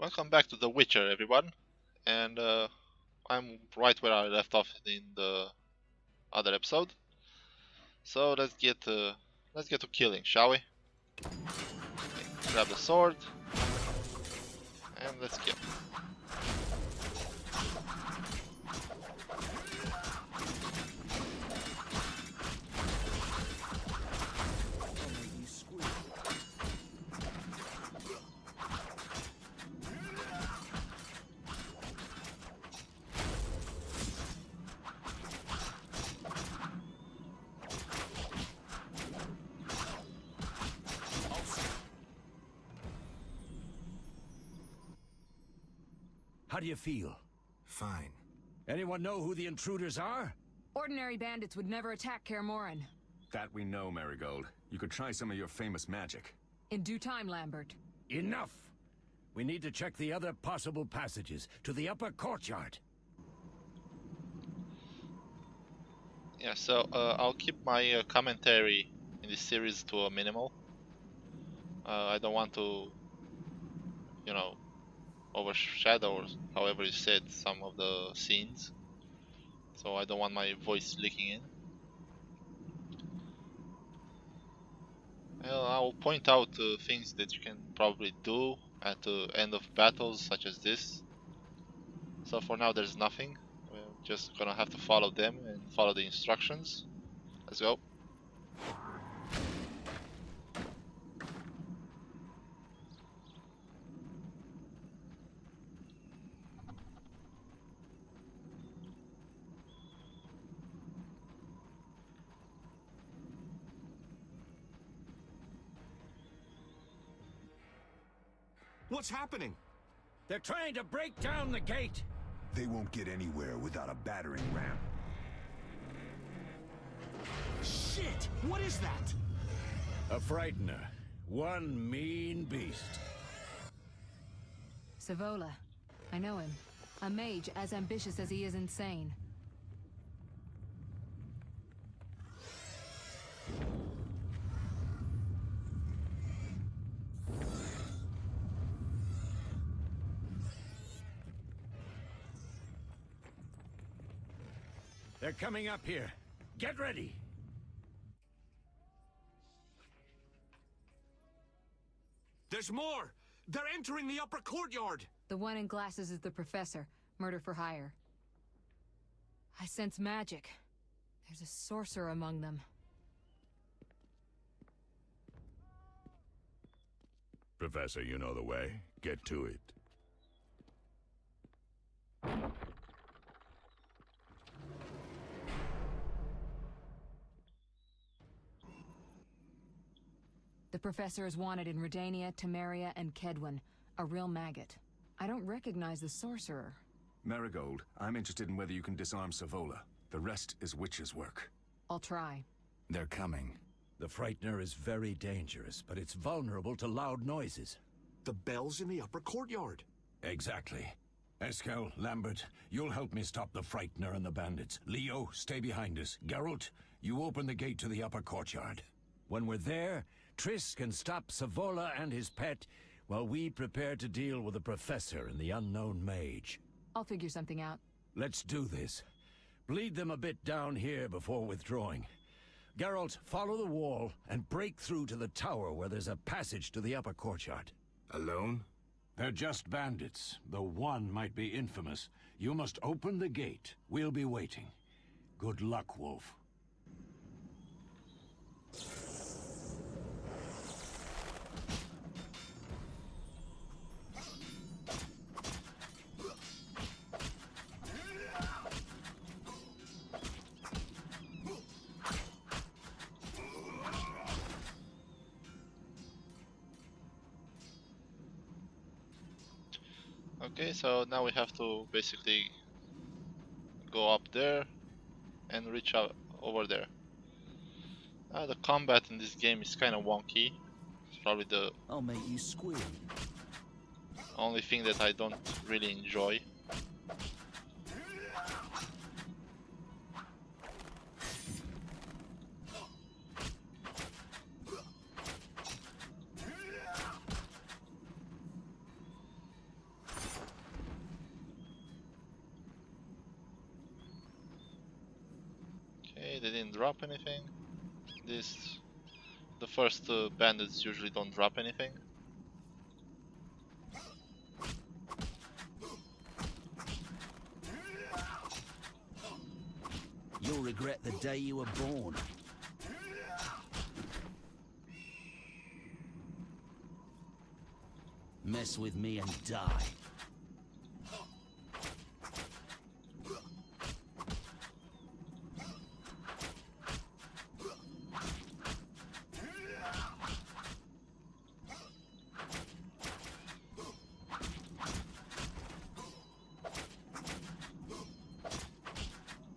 Welcome back to The Witcher, everyone. And I'm right where I left off in the other episode. So let's get to killing, shall we? Grab the sword and let's kill. How do you feel? Fine. Anyone know who the intruders are? Ordinary bandits would never attack Kaer Morhen. That we know, Marigold. You could try some of your famous magic. In due time, Lambert. Enough! We need to check the other possible passages to the upper courtyard. Yeah, so I'll keep my commentary in this series to a minimal. I don't want to, overshadow, or however you said, some of the scenes. So I don't want my voice leaking in. Well, I'll point out things that you can probably do at the end of battles such as this. So for now there's nothing. We're just gonna have to follow them and follow the instructions. Let's go. What's happening? They're trying to break down the gate! They won't get anywhere without a battering ram. Shit! What is that? A frightener. One mean beast. Savola. I know him. A mage as ambitious as he is insane. They're coming up here. Get ready! There's more! They're entering the upper courtyard! The one in glasses is the professor. Murder for hire. I sense magic. There's a sorcerer among them. Professor, you know the way. Get to it. The professor is wanted in Redania, Temeria, and Kedwen. A real maggot. I don't recognize the sorcerer. Marigold, I'm interested in whether you can disarm Savola. The rest is witch's work. I'll try. They're coming. The frightener is very dangerous, but it's vulnerable to loud noises. The bell's in the upper courtyard. Exactly. Eskel, Lambert, you'll help me stop the frightener and the bandits. Leo, stay behind us. Geralt, you open the gate to the upper courtyard. When we're there, Triss can stop Savola and his pet, while we prepare to deal with the professor and the unknown mage. I'll figure something out. Let's do this. Bleed them a bit down here before withdrawing. Geralt, follow the wall and break through to the tower where there's a passage to the upper courtyard. Alone? They're just bandits, though one might be infamous. You must open the gate. We'll be waiting. Good luck, Wolf. Okay, so now we have to basically go up there and reach out over there. The combat in this game is kind of wonky. It's probably the I'll make you squeal. only thing that I don't really enjoy. they didn't drop anything. The first bandits usually don't drop anything. You'll regret the day you were born. Mess with me and die.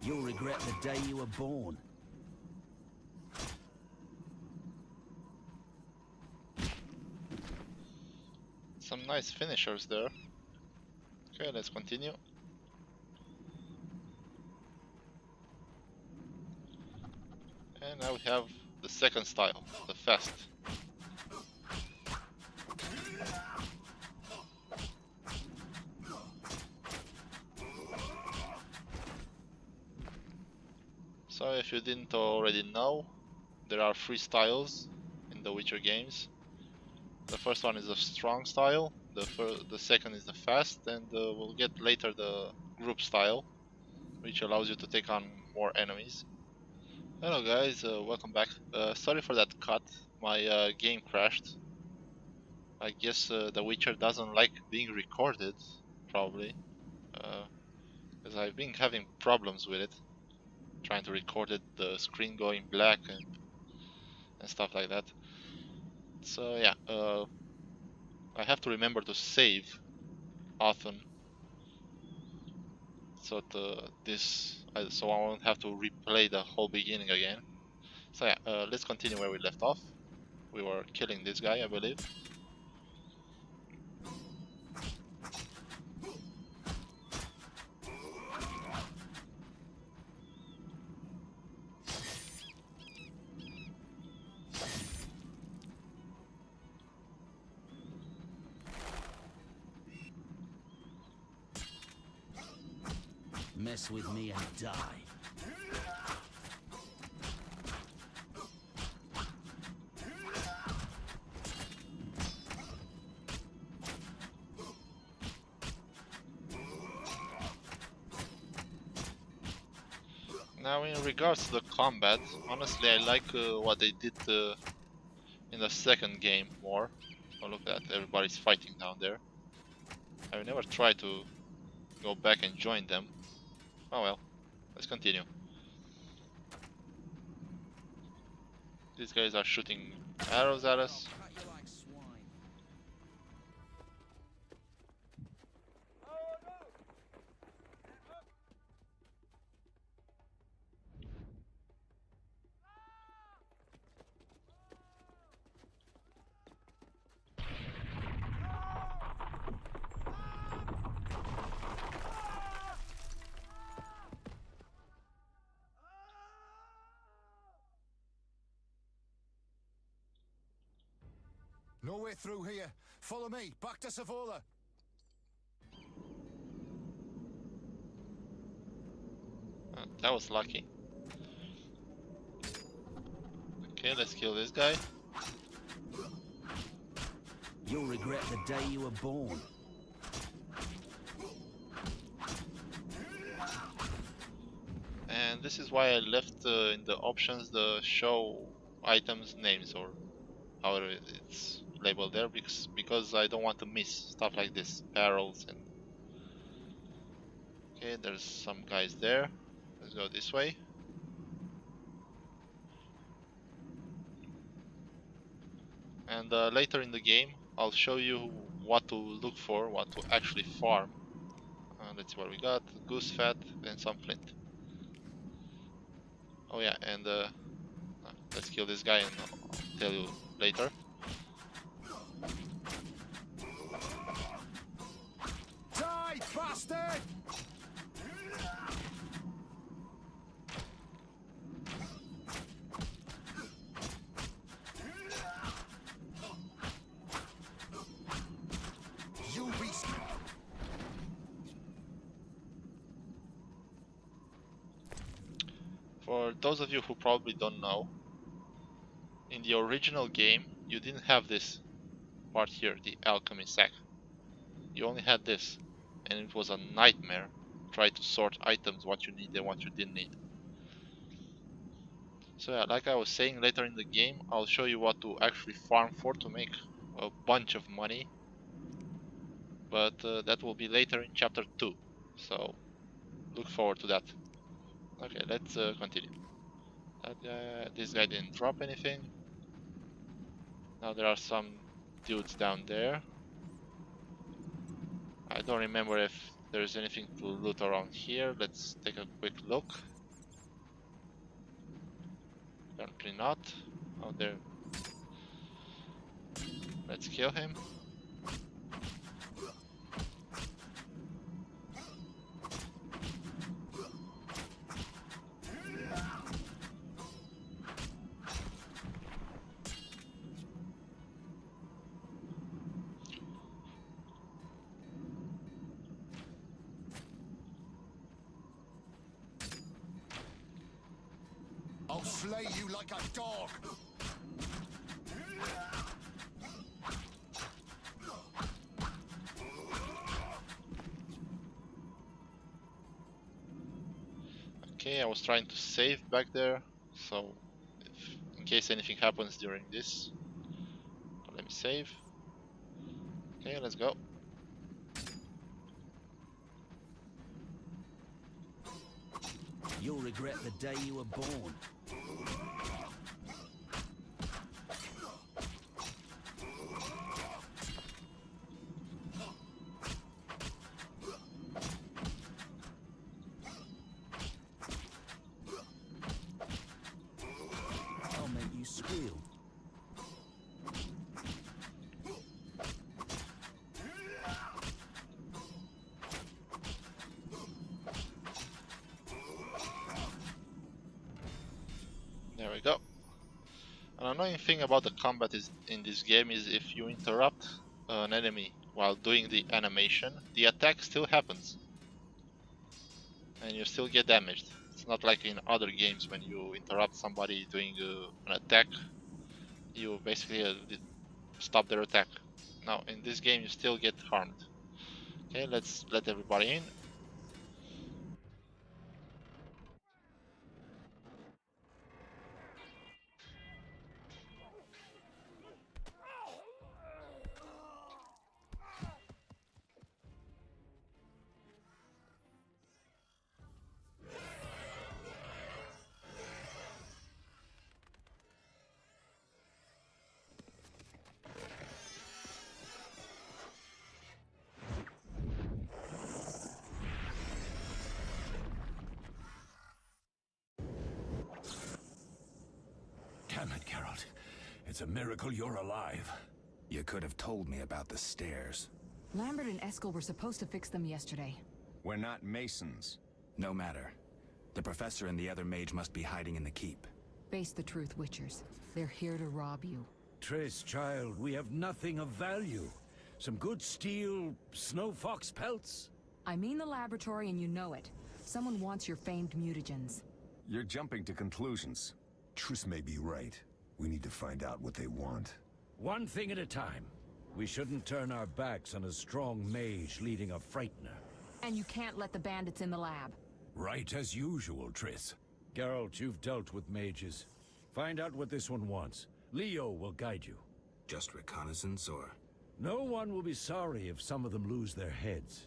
You'll regret the day you were born. Some nice finishers there. Okay, let's continue. And now we have the second style, the fast. So if you didn't already know, there are 3 styles in the Witcher games. The first one is the strong style, the second is the fast, and we'll get later the group style, which allows you to take on more enemies. Hello guys, welcome back. Sorry for that cut, my game crashed. I guess The Witcher doesn't like being recorded, probably, because I've been having problems with it. Trying to record it, the screen going black and stuff like that. So yeah, I have to remember to save often, so so I won't have to replay the whole beginning again. So yeah, let's continue where we left off. We were killing this guy, I believe. Mess with me and die. Now in regards to the combat, honestly I like what they did in the second game more. Oh, look at that, everybody's fighting down there. I never tried to go back and join them. Oh well, let's continue. These guys are shooting arrows at us. No way through here. Follow me. Back to Savola. That was lucky. Okay, let's kill this guy. You'll regret the day you were born. And this is why I left in the options the show items names, or however it's labeled there, because I don't want to miss stuff like this, barrels and... Okay, there's some guys there. Let's go this way. And later in the game I'll show you what to look for, what to actually farm. Let's see what we got. Goose fat and some flint. Oh yeah, and let's kill this guy and I'll tell you later. Die, bastard! You beast! For those of you who probably don't know, in the original game you didn't have this part here, the alchemy sack. You only had this, and it was a nightmare. Try to sort items, what you need and what you didn't need. So yeah, like I was saying, later in the game I'll show you what to actually farm for to make a bunch of money, but that will be later in chapter 2, so look forward to that. Okay, let's continue. This guy didn't drop anything. Now there are some dudes down there. I don't remember if there's anything to loot around here. Let's take a quick look. Apparently not. Oh, there. Let's kill him. I'll slay you like a dog. Okay, I was trying to save back there, so in case anything happens during this, let me save. Okay, let's go. You'll regret the day you were born. I'll make you squeal. There we go. An annoying thing about the combat in this game is if you interrupt an enemy while doing the animation, the attack still happens. And you still get damaged. It's not like in other games when you interrupt somebody doing an attack, you basically stop their attack. Now in this game you still get harmed. Okay, let's let everybody in. Damn it, Geralt. It's a miracle you're alive. You could have told me about the stairs. Lambert and Eskel were supposed to fix them yesterday. We're not masons. No matter. The professor and the other mage must be hiding in the keep. Face the truth, Witchers. They're here to rob you. Triss, child, we have nothing of value. Some good steel, snow fox pelts? I mean the laboratory and you know it. Someone wants your famed mutagens. You're jumping to conclusions. Triss may be right. We need to find out what they want. One thing at a time. We shouldn't turn our backs on a strong mage leading a frightener. And you can't let the bandits in the lab. Right as usual, Triss. Geralt, you've dealt with mages. Find out what this one wants. Leo will guide you. Just reconnaissance, or...? No one will be sorry if some of them lose their heads.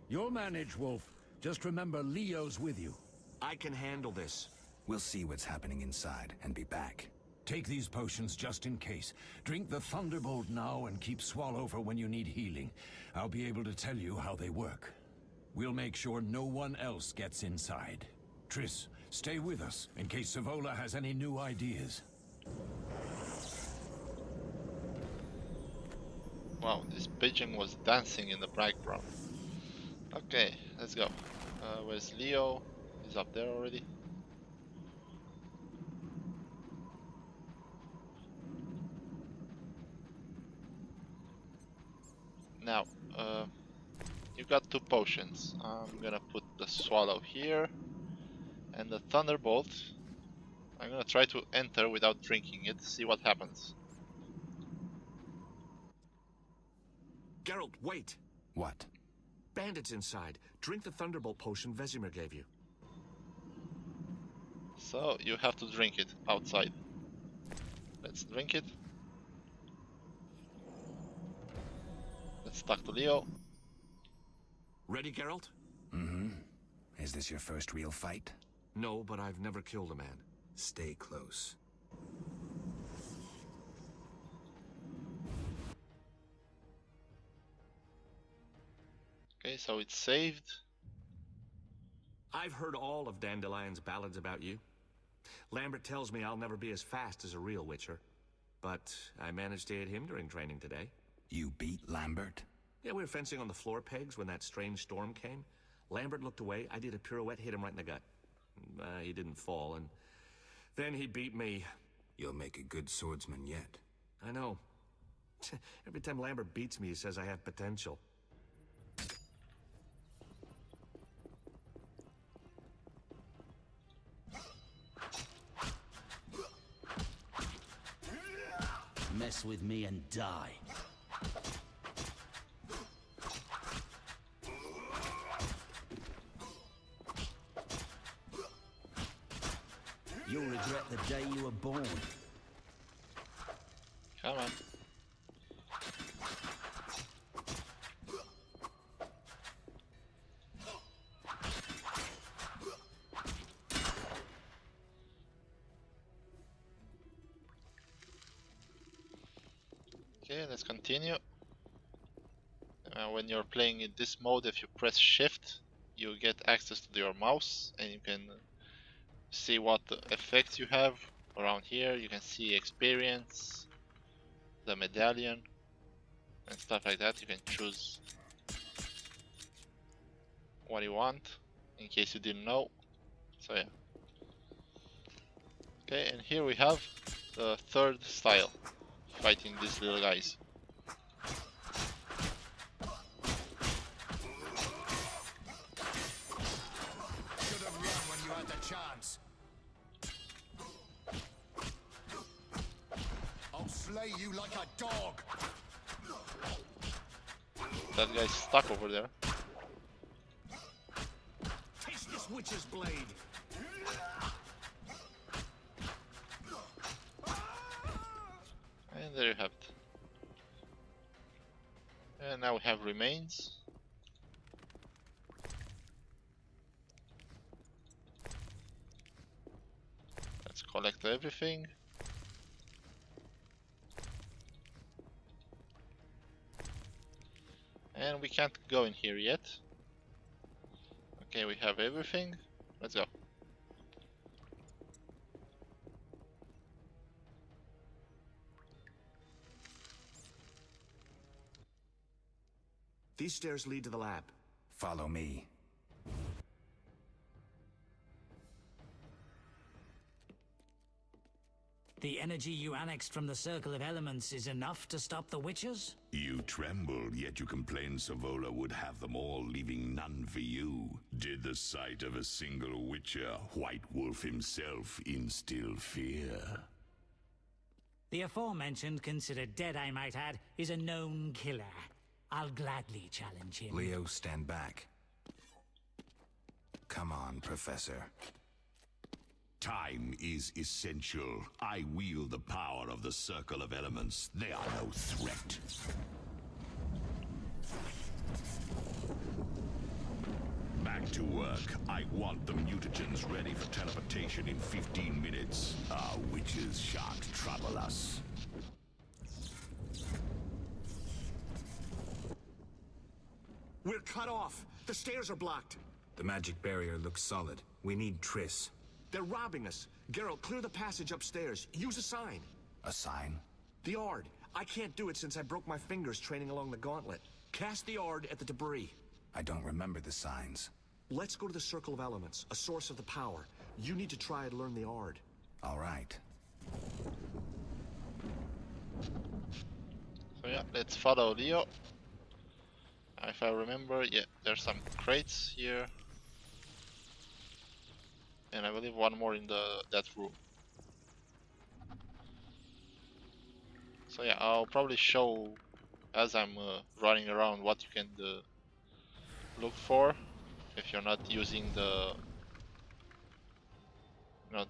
You'll manage, Wolf. Just remember Leo's with you. I can handle this. We'll see what's happening inside and be back. Take these potions just in case. Drink the Thunderbolt now and keep Swallow for when you need healing. I'll be able to tell you how they work. We'll make sure no one else gets inside. Triss, stay with us in case Savola has any new ideas. Wow, this pigeon was dancing in the background. Okay, let's go. Where's Leo? He's up there already. Now, you got 2 potions. I'm gonna put the Swallow here, and the Thunderbolt I'm gonna try to enter without drinking it, see what happens. Geralt, wait! What? Bandits inside. Drink the Thunderbolt potion Vesemir gave you. So you have to drink it outside. Let's drink it. Let's talk to Leo. Ready, Geralt? Mm-hmm. Is this your first real fight? No, but I've never killed a man. Stay close. Okay, so it's saved. I've heard all of Dandelion's ballads about you. Lambert tells me I'll never be as fast as a real Witcher. But I managed to hit him during training today. You beat Lambert? Yeah, we were fencing on the floor pegs when that strange storm came. Lambert looked away, I did a pirouette, hit him right in the gut. He didn't fall, and then he beat me. You'll make a good swordsman yet. I know. Every time Lambert beats me, he says I have potential. Mess with me and die. You'll regret the day you were born. Come on. Okay, let's continue. When you're playing in this mode, if you press shift, you get access to your mouse and you can see what effects you have around here. You can see experience, the medallion, and stuff like that. You can choose what you want in case you didn't know. So yeah. Okay, and here we have the third style, fighting these little guys. Should have run when you had the chance. I'll slay you like a dog. That guy's stuck over there. Taste this witch's blade! And there you have it. And now we have remains. Let's collect everything. And we can't go in here yet. Okay, we have everything. Let's go. These stairs lead to the lab. Follow me. The energy you annexed from the Circle of Elements is enough to stop the Witchers? You trembled, yet you complained Savola would have them all, leaving none for you. Did the sight of a single Witcher, White Wolf himself, instill fear? The aforementioned, considered dead I might add, is a known killer. I'll gladly challenge him. Leo, stand back. Come on, Professor. Time is essential. I wield the power of the Circle of Elements. They are no threat. Back to work. I want the mutagens ready for teleportation in 15 minutes. Our witches shan't trouble us. We're cut off! The stairs are blocked! The magic barrier looks solid. We need Triss. They're robbing us! Geralt, clear the passage upstairs. Use a sign. A sign? The Ard. I can't do it since I broke my fingers training along the gauntlet. Cast the Ard at the debris. I don't remember the signs. Let's go to the Circle of Elements, a source of the power. You need to try and learn the Ard. All right. So yeah, let's follow Leo. If I remember, yeah, there's some crates here. And I believe one more in that room. So yeah, I'll probably show as I'm running around what you can look for if you're not using the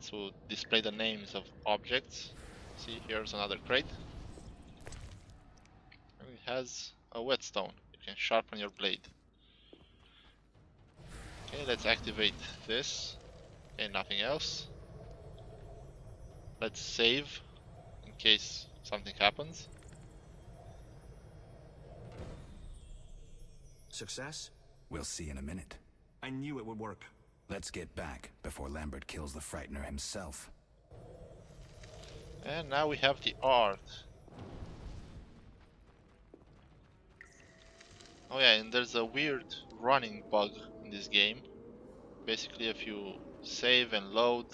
to display the names of objects. See, here's another crate. And it has a whetstone. You can sharpen your blade. Okay, let's activate this. Okay, nothing else. Let's save in case something happens. Success? We'll see in a minute. I knew it would work. Let's get back before Lambert kills the Frightener himself. And now we have the art. Oh yeah, and there's a weird running bug in this game. Basically, if you save and load,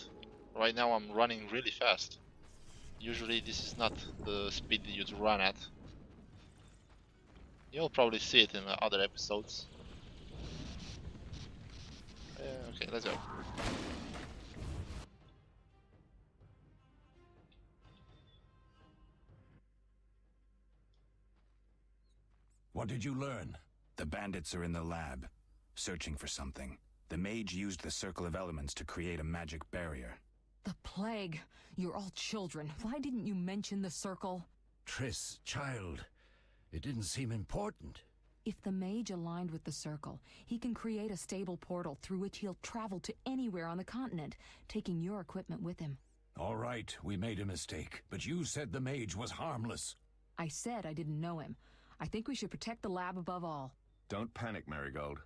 right now I'm running really fast. Usually this is not the speed that you'd run at. You'll probably see it in other episodes. Okay, let's go. What did you learn? The bandits are in the lab, searching for something. The mage used the circle of elements to create a magic barrier. The plague. You're all children. Why didn't you mention the circle? Triss, child, it didn't seem important. If the mage aligned with the circle, he can create a stable portal through which he'll travel to anywhere on the continent, taking your equipment with him. All right, we made a mistake, but you said the mage was harmless. I said I didn't know him. I think we should protect the lab above all. Don't panic, Marigold.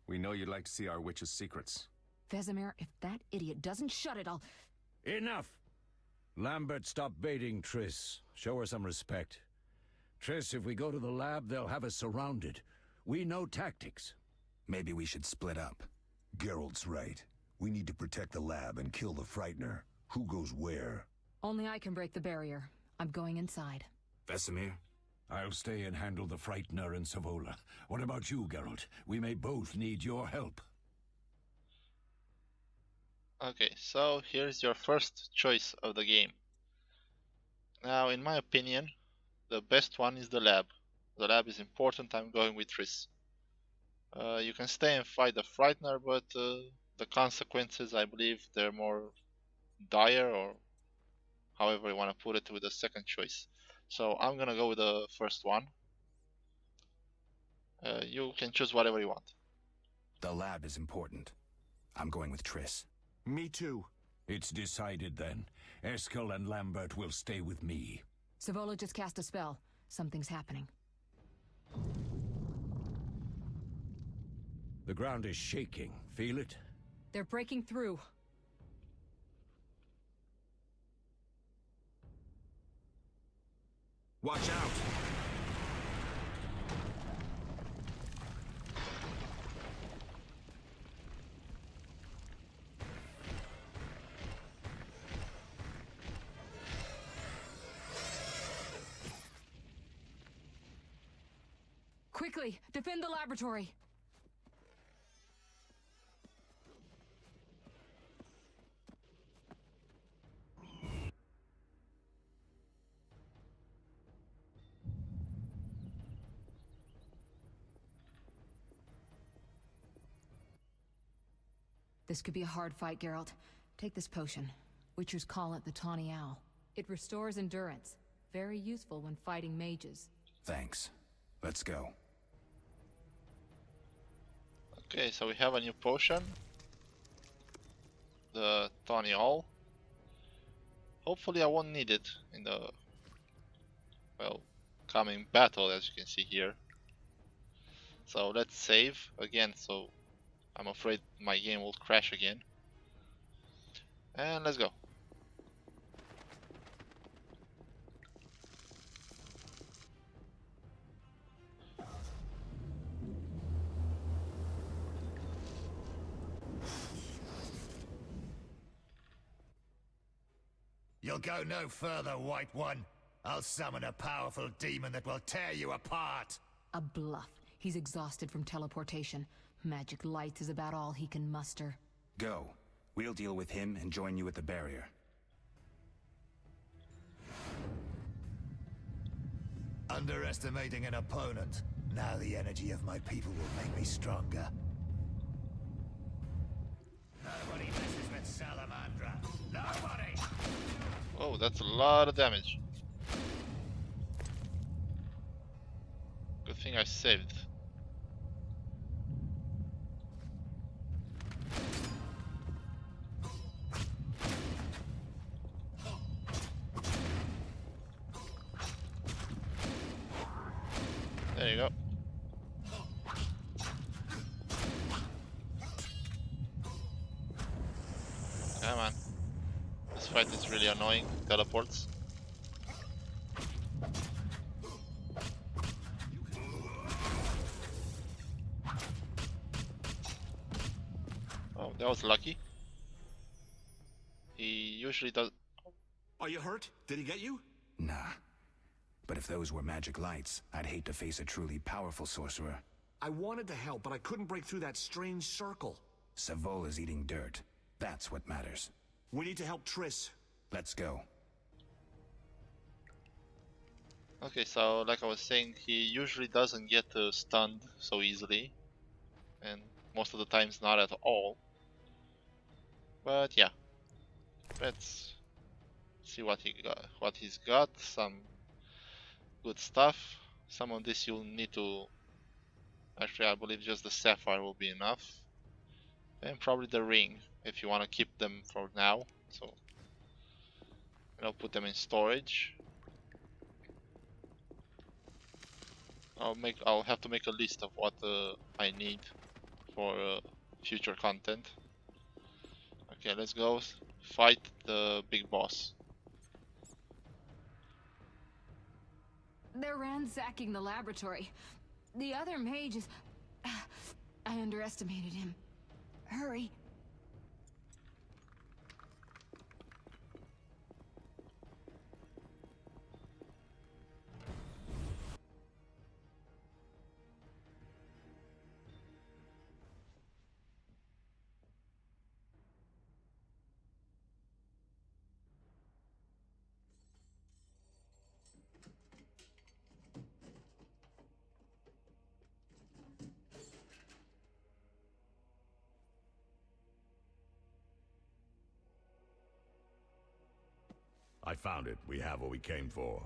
We know you'd like to see our witch's secrets. Vesemir, if that idiot doesn't shut it, I'll... Enough! Lambert, stop baiting Triss. Show her some respect. Triss, if we go to the lab, they'll have us surrounded. We know tactics. Maybe we should split up. Geralt's right. We need to protect the lab and kill the Frightener. Who goes where? Only I can break the barrier. I'm going inside. Vesemir? I'll stay and handle the Frightener and Savola. What about you, Geralt? We may both need your help. Okay, so here's your first choice of the game. Now, in my opinion, the best one is the lab. The lab is important, I'm going with Triss. You can stay and fight the Frightener, but the consequences, I believe, they're more dire, or however you want to put it, with the second choice. So I'm gonna go with the first one. You can choose whatever you want. The lab is important. I'm going with Triss. Me too. It's decided then. Eskel and Lambert will stay with me. Savola just cast a spell. Something's happening. The ground is shaking. Feel it? They're breaking through. Watch out! Quickly, defend the laboratory. This could be a hard fight, Geralt. Take this potion. Witchers call it the Tawny Owl. It restores endurance. Very useful when fighting mages. Thanks. Let's go. Okay, so we have a new potion. The Tawny Owl. Hopefully I won't need it in the, well, coming battle, as you can see here. So let's save again, so I'm afraid my game will crash again. And let's go. You'll go no further, White One. I'll summon a powerful demon that will tear you apart. A bluff. He's exhausted from teleportation. Magic light is about all he can muster. Go. We'll deal with him and join you at the barrier. Underestimating an opponent. Now the energy of my people will make me stronger. Nobody messes with Salamandra. Nobody! Oh, that's a lot of damage. Good thing I saved. There you go. Come on. This fight is really annoying. Teleports. Oh, that was lucky. He usually does. Are you hurt? Did he get you? Nah. But if those were magic lights, I'd hate to face a truly powerful sorcerer. I wanted to help, but I couldn't break through that strange circle. Savola's eating dirt. That's what matters. We need to help Triss. Let's go. Okay, so like I was saying, he usually doesn't get stunned so easily, and most of the times not at all. But yeah, let's see what he got. What he's got. Some good stuff. Some of this you'll need to. Actually, I believe just the sapphire will be enough, and probably the ring if you want to keep them for now. So, I'll put them in storage. I'll have to make a list of what I need for future content. Okay, let's go fight the big boss. They're ransacking the laboratory. The other mage is... I underestimated him. Hurry. I found it. We have what we came for.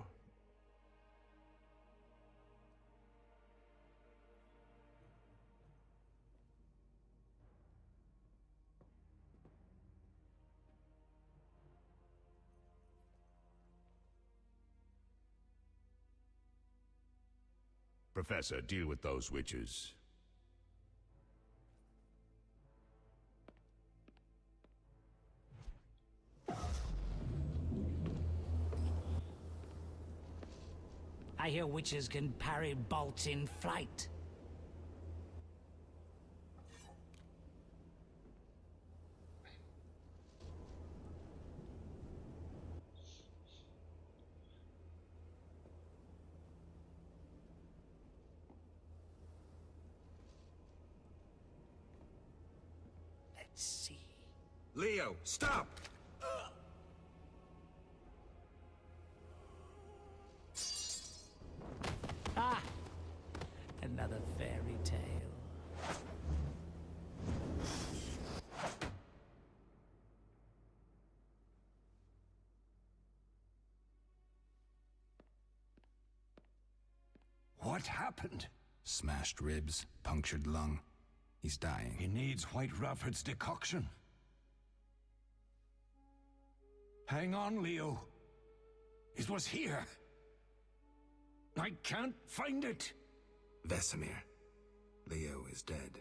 Professor, deal with those witches. I hear witches can parry bolts in flight. Let's see. Leo, stop! Ah! Another fairy tale. What happened? Smashed ribs, punctured lung. He's dying. He needs White Rafford's decoction. Hang on, Leo. It was here. I can't find it. Vesemir. Leo is dead.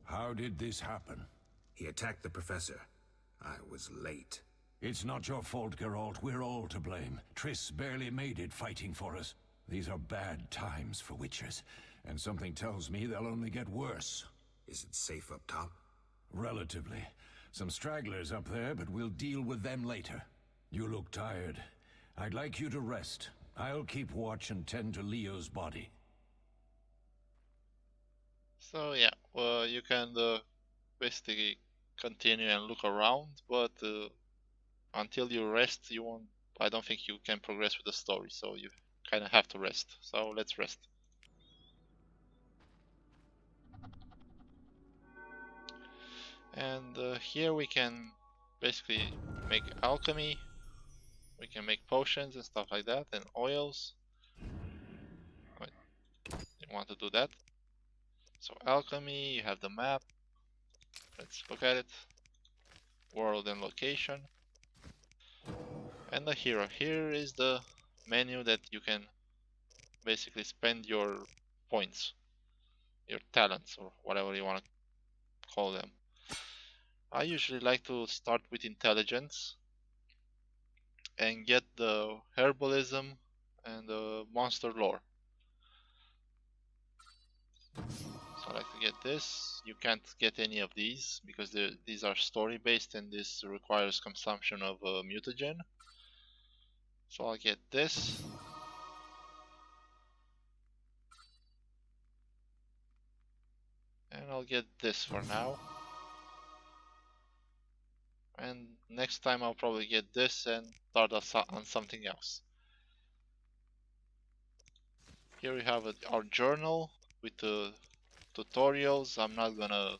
How did this happen? He attacked the professor. I was late. It's not your fault, Geralt. We're all to blame. Triss barely made it fighting for us. These are bad times for witchers, and something tells me they'll only get worse. Is it safe up top? Relatively. Some stragglers up there, but we'll deal with them later. You look tired. I'd like you to rest. I'll keep watch and tend to Leo's body. So yeah, well, you can basically continue and look around, but until you rest, you won't. I don't think you can progress with the story, so you kind of have to rest. So let's rest. And here we can basically make alchemy. We can make potions and stuff like that, and oils. Wait, you want to do that? So alchemy, you have the map. Let's look at it. World and location. And the hero. Here is the menu that you can basically spend your points, your talents, or whatever you want to call them. I usually like to start with intelligence and get the herbalism and the monster lore. So I like to get this. You can't get any of these because these are story based and this requires consumption of mutagen. So I'll get this. And I'll get this for now. And next time I'll probably get this and start on something else. Here we have our journal with the tutorials. I'm not gonna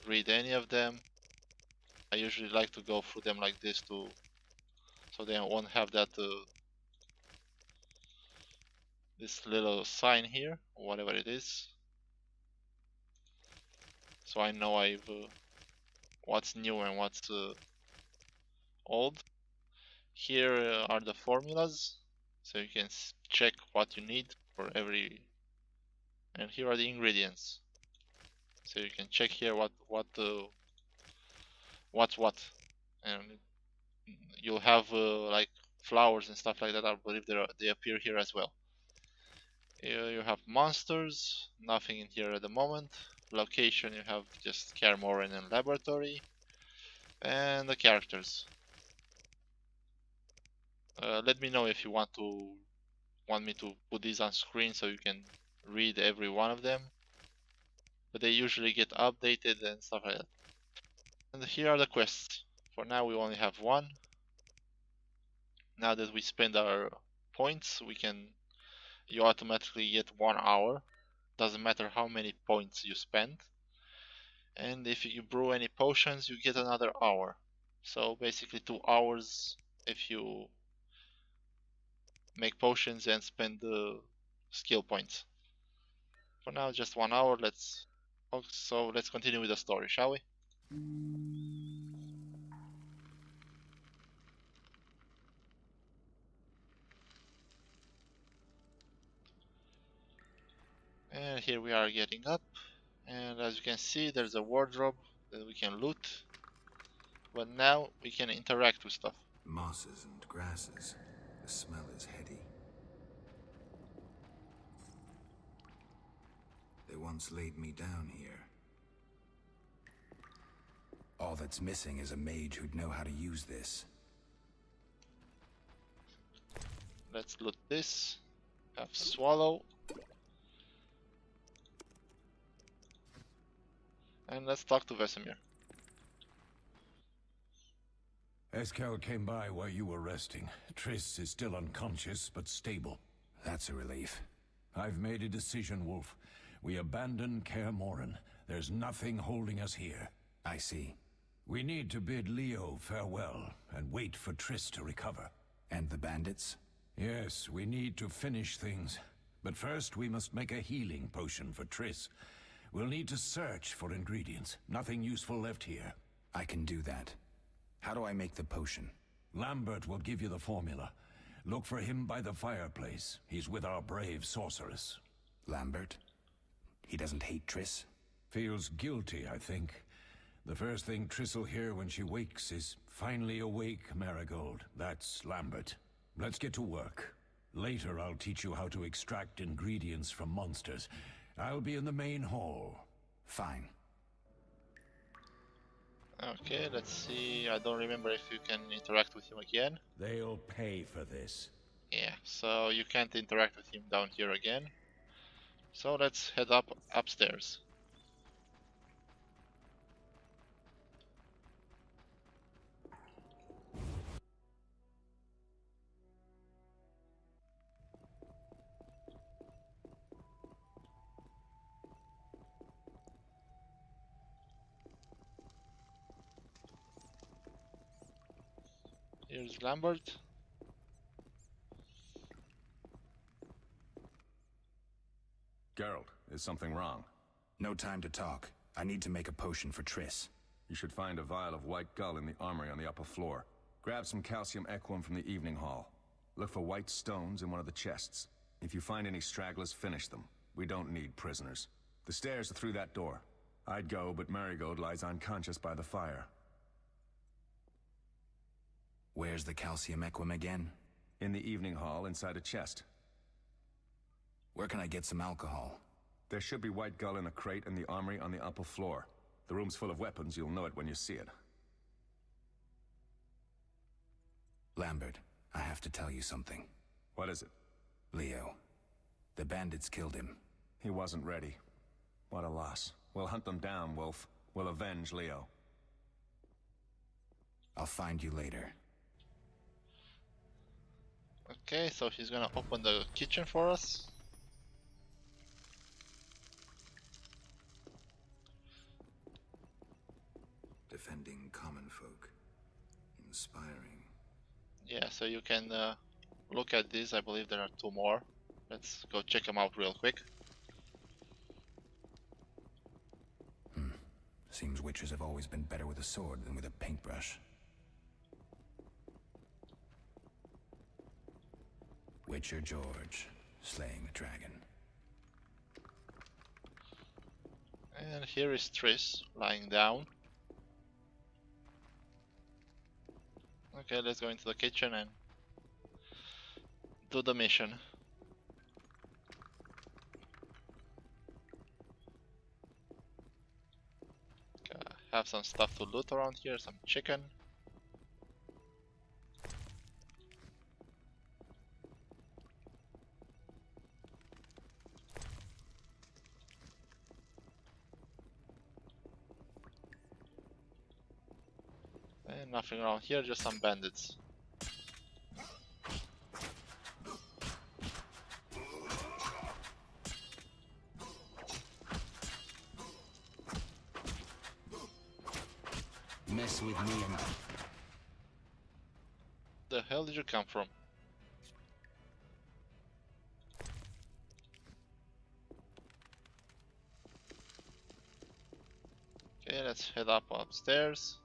read any of them. I usually like to go through them like this so they won't have that this little sign here, or whatever it is. So I know what's new and what's old. Here are the formulas, so you can check what you need for every. And here are the ingredients, so you can check here what's what, and you'll have like flowers and stuff like that. I believe they appear here as well. Here you have monsters, nothing in here at the moment. Location, you have just Kaer Morhen and laboratory, and the characters. Let me know if you want me to put these on screen so you can read every one of them. But they usually get updated and stuff like that. And here are the quests. For now we only have one. Now that we spend our points, you automatically get 1 hour. Doesn't matter how many points you spend. And if you brew any potions, you get another hour. So basically 2 hours if you make potions and spend the skill points. For now, just 1 hour. Let's continue with the story, shall we? And here we are getting up, and as you can see, there's a wardrobe that we can loot. But now we can interact with stuff. Mosses and grasses. The smell is heady. They once laid me down here. All that's missing is a mage who'd know how to use this. Let's loot this. Have swallow. And let's talk to Vesemir. Eskel came by while you were resting. Triss is still unconscious, but stable. That's a relief. I've made a decision, Wolf. We abandon Kaer Morhen. There's nothing holding us here. I see. We need to bid Leo farewell and wait for Triss to recover. And the bandits? Yes, we need to finish things. But first, we must make a healing potion for Triss. We'll need to search for ingredients. Nothing useful left here. I can do that. How do I make the potion? Lambert will give you the formula. Look for him by the fireplace. He's with our brave sorceress. Lambert? He doesn't hate Triss? Feels guilty, I think. The first thing Triss will hear when she wakes is, "Finally awake, Marigold." That's Lambert. Let's get to work. Later I'll teach you how to extract ingredients from monsters. I'll be in the main hall. Fine. Okay, let's see. I don't remember if you can interact with him again. They'll pay for this. Yeah, so you can't interact with him down here again. So let's head upstairs. Here's Lambert. Geralt, is something wrong? No time to talk. I need to make a potion for Triss. You should find a vial of white gull in the armory on the upper floor. Grab some calcium equum from the evening hall. Look for white stones in one of the chests. If you find any stragglers, finish them. We don't need prisoners. The stairs are through that door. I'd go, but Marigold lies unconscious by the fire. Where's the calcium equum again? In the evening hall, inside a chest. Where can I get some alcohol? There should be white gull in a crate in the armory on the upper floor. The room's full of weapons, you'll know it when you see it. Lambert, I have to tell you something. What is it? Leo. The bandits killed him. He wasn't ready. What a loss. We'll hunt them down, Wolf. We'll avenge Leo. I'll find you later. Okay, so he's gonna open the kitchen for us. Defending common folk. Inspiring. Yeah, so you can look at these. I believe there are 2 more. Let's go check them out real quick. Seems witches have always been better with a sword than with a paintbrush. Witcher George, slaying a dragon. And here is Triss, lying down. Okay, let's go into the kitchen and do the mission. Have some stuff to loot around here, some chicken. And nothing around here, just some bandits. Mess with me and... The hell did you come from? Okay, let's head up upstairs.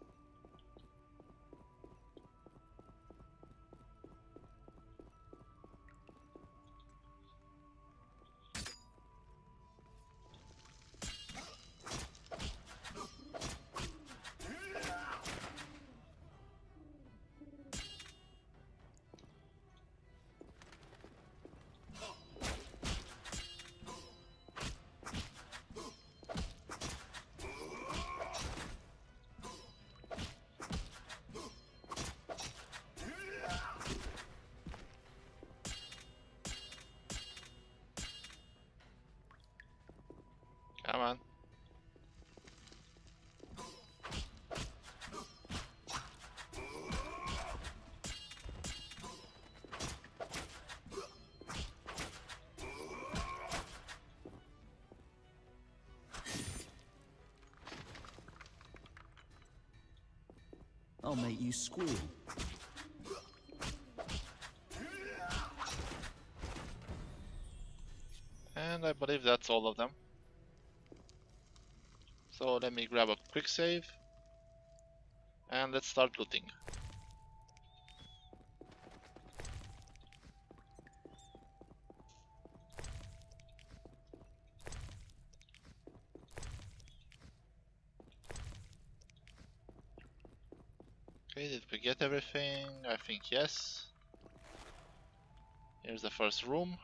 Come on. I'll make you squeal. And I believe that's all of them. So let me grab a quick save. And let's start looting. Okay, did we get everything? I think yes. Here's the first room.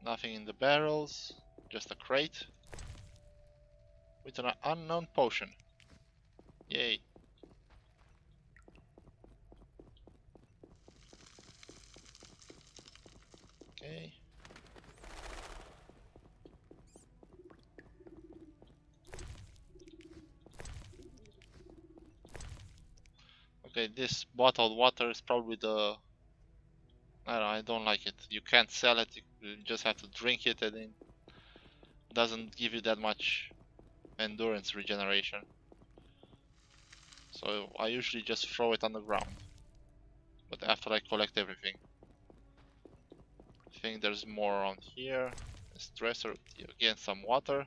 Nothing in the barrels, just a crate with an unknown potion. Yay. Okay. Okay, this bottled water is probably the... I don't like it. You can't sell it, you just have to drink it, and it doesn't give you that much endurance regeneration. So I usually just throw it on the ground. But after I collect everything. I think there's more around here. A stressor, again some water.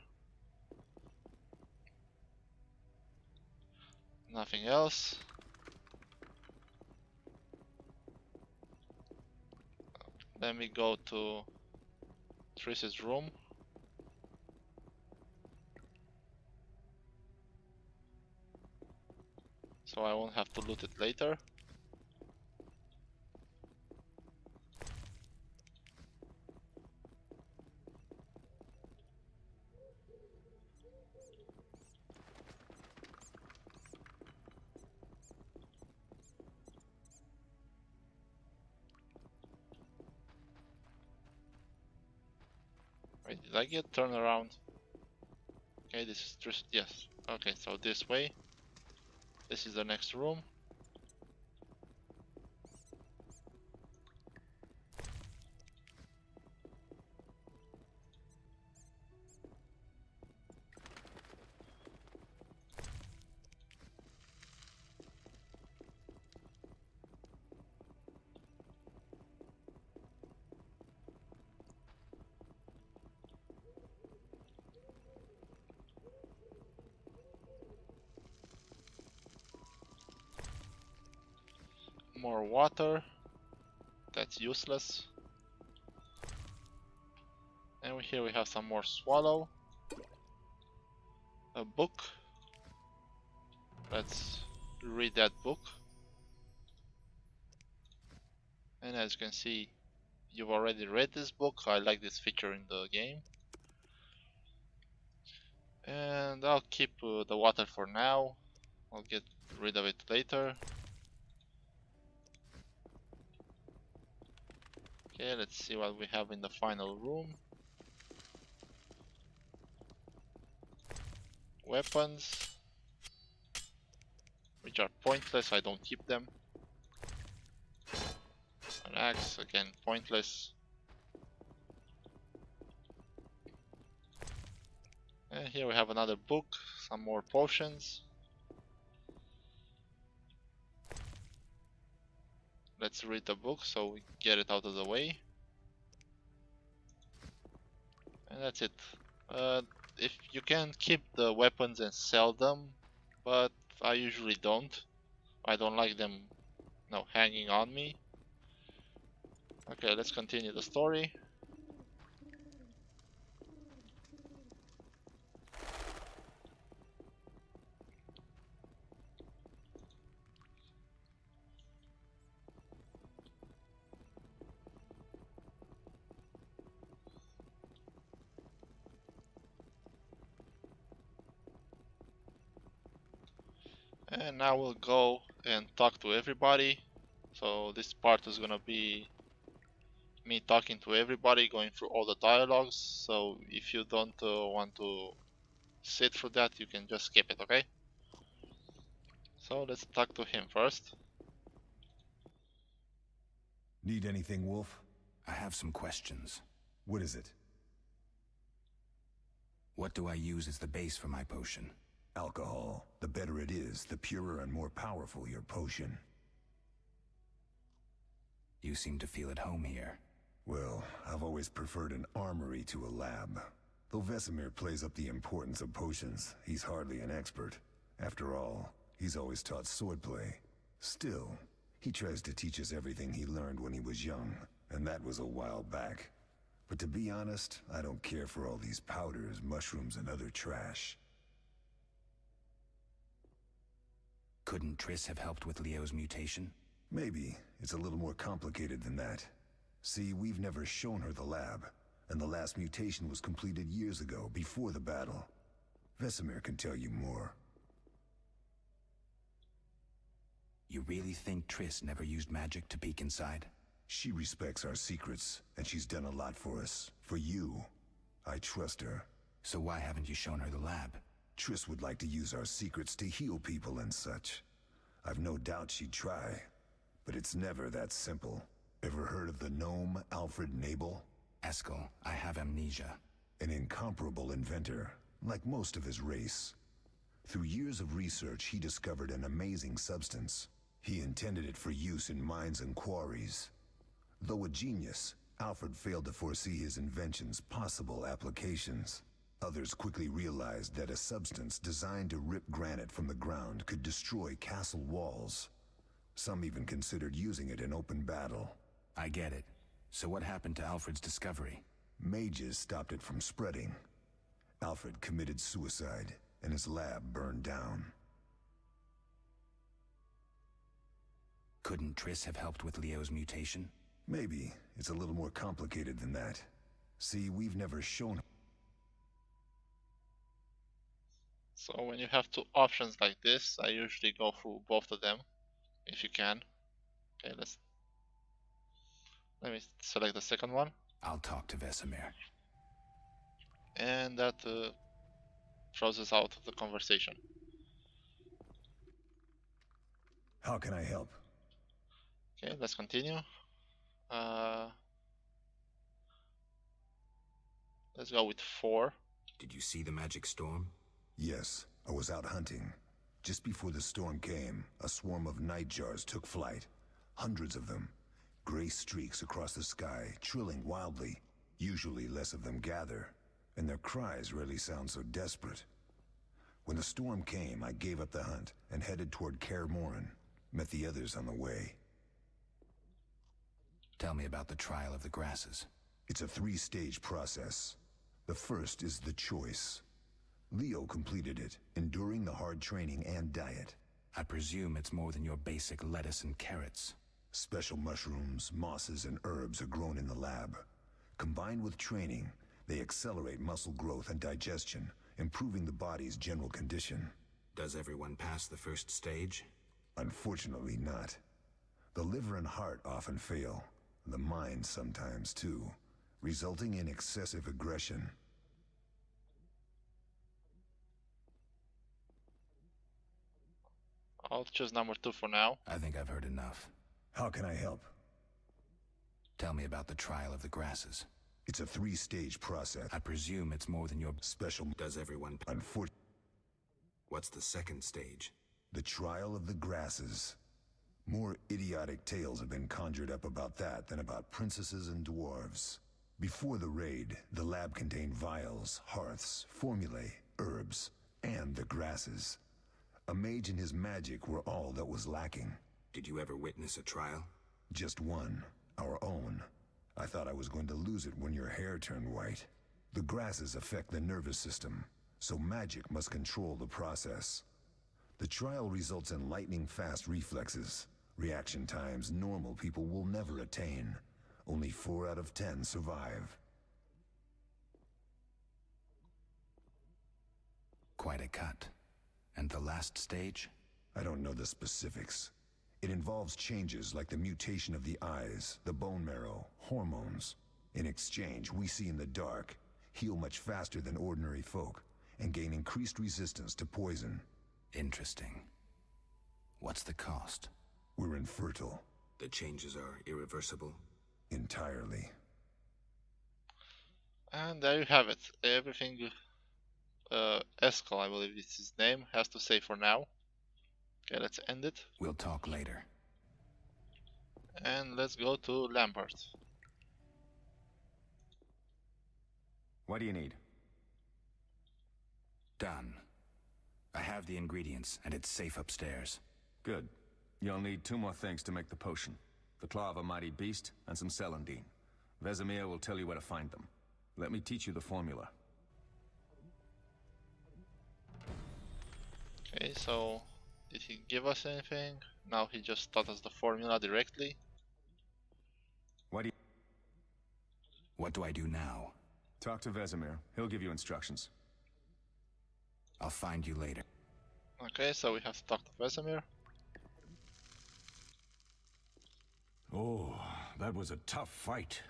Nothing else. Then we go to Triss's room. So I won't have to loot it later. Wait, did I get turned around? Okay, this is just, yes. Okay, so this way. This is the next room. More water. That's useless. And here we have some more swallow. A book. Let's read that book. And as you can see, you've already read this book. I like this feature in the game. And I'll keep the water for now. I'll get rid of it later. Okay, let's see what we have in the final room. Weapons, which are pointless, I don't keep them. An axe, again pointless. And here we have another book, some more potions. Let's read the book so we get it out of the way. And that's it. If you can keep the weapons and sell them, but I usually don't. I don't like them, hanging on me. Okay, let's continue the story. And now we'll go and talk to everybody. So this part is gonna be me talking to everybody, going through all the dialogues. So if you don't want to sit through that, you can just skip it, okay? So let's talk to him first. Need anything, Wolf? I have some questions. What is it? What do I use as the base for my potion? Alcohol. The better it is, the purer and more powerful your potion. You seem to feel at home here. Well, I've always preferred an armory to a lab. Though Vesemir plays up the importance of potions, he's hardly an expert. After all, he's always taught swordplay. Still, he tries to teach us everything he learned when he was young, and that was a while back. But to be honest, I don't care for all these powders, mushrooms, and other trash. Couldn't Triss have helped with Leo's mutation? Maybe. It's a little more complicated than that. See, we've never shown her the lab, and the last mutation was completed years ago, before the battle. Vesemir can tell you more. You really think Triss never used magic to peek inside? She respects our secrets, and she's done a lot for us. For you. I trust her. So why haven't you shown her the lab? Triss would like to use our secrets to heal people and such. I've no doubt she'd try, but it's never that simple. Ever heard of the gnome Alfred Nabel? Eskel, I have amnesia. An incomparable inventor, like most of his race. Through years of research, he discovered an amazing substance. He intended it for use in mines and quarries. Though a genius, Alfred failed to foresee his invention's possible applications. Others quickly realized that a substance designed to rip granite from the ground could destroy castle walls. Some even considered using it in open battle. I get it. So what happened to Alfred's discovery? Mages stopped it from spreading. Alfred committed suicide, and his lab burned down. Couldn't Triss have helped with Leo's mutation? Maybe. It's a little more complicated than that. See, we've never shown... So when you have two options like this, I usually go through both of them, if you can. Okay, let me select the second one. I'll talk to Vesemir. And that throws us out of the conversation. How can I help? Okay, let's continue. Let's go with 4. Did you see the magic storm? Yes, I was out hunting. Just before the storm came, a swarm of nightjars took flight. Hundreds of them. Gray streaks across the sky, trilling wildly. Usually less of them gather, and their cries rarely sound so desperate. When the storm came, I gave up the hunt and headed toward Kaer Morhen. Met the others on the way. Tell me about the trial of the grasses. It's a 3-stage process. The first is the choice. Leo completed it, enduring the hard training and diet. I presume it's more than your basic lettuce and carrots. Special mushrooms, mosses, and herbs are grown in the lab. Combined with training, they accelerate muscle growth and digestion, improving the body's general condition. Does everyone pass the first stage? Unfortunately not. The liver and heart often fail, the mind sometimes too, resulting in excessive aggression. I'll choose number 2 for now. I think I've heard enough. How can I help? Tell me about the trial of the grasses. It's a 3-stage process. I presume it's more than your special... Does everyone... What's the second stage? The trial of the grasses. More idiotic tales have been conjured up about that than about princesses and dwarves. Before the raid, the lab contained vials, hearths, formulae, herbs, and the grasses. A mage and his magic were all that was lacking. Did you ever witness a trial? Just one. Our own. I thought I was going to lose it when your hair turned white. The grasses affect the nervous system, so magic must control the process. The trial results in lightning-fast reflexes. Reaction times normal people will never attain. Only 4 out of 10 survive. Quite a cut. And the last stage? I don't know the specifics. It involves changes like the mutation of the eyes, the bone marrow, hormones. In exchange, we see in the dark, heal much faster than ordinary folk, and gain increased resistance to poison. Interesting. What's the cost? We're infertile. The changes are irreversible? Entirely. And there you have it. Everything Eskel, I believe is his name, has to say for now. Okay, let's end it. We'll talk later. And let's go to Lambert. What do you need? Done. I have the ingredients, and it's safe upstairs. Good. You'll need 2 more things to make the potion. The claw of a mighty beast, and some celandine. Vesemir will tell you where to find them. Let me teach you the formula. Okay, so did he give us anything? No, he just taught us the formula directly. What do I do now? Talk to Vesemir. He'll give you instructions. I'll find you later. Okay, so we have to talk to Vesemir. Oh, that was a tough fight.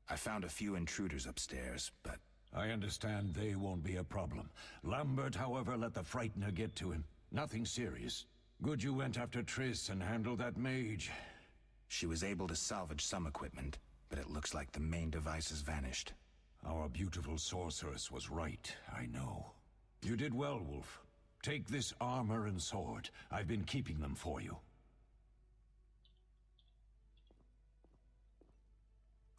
I found a few intruders upstairs, but... I understand they won't be a problem. Lambert, however, let the Frightener get to him. Nothing serious. Good you went after Triss and handled that mage. She was able to salvage some equipment, but it looks like the main device has vanished. Our beautiful sorceress was right, I know. You did well, Wolf. Take this armor and sword. I've been keeping them for you.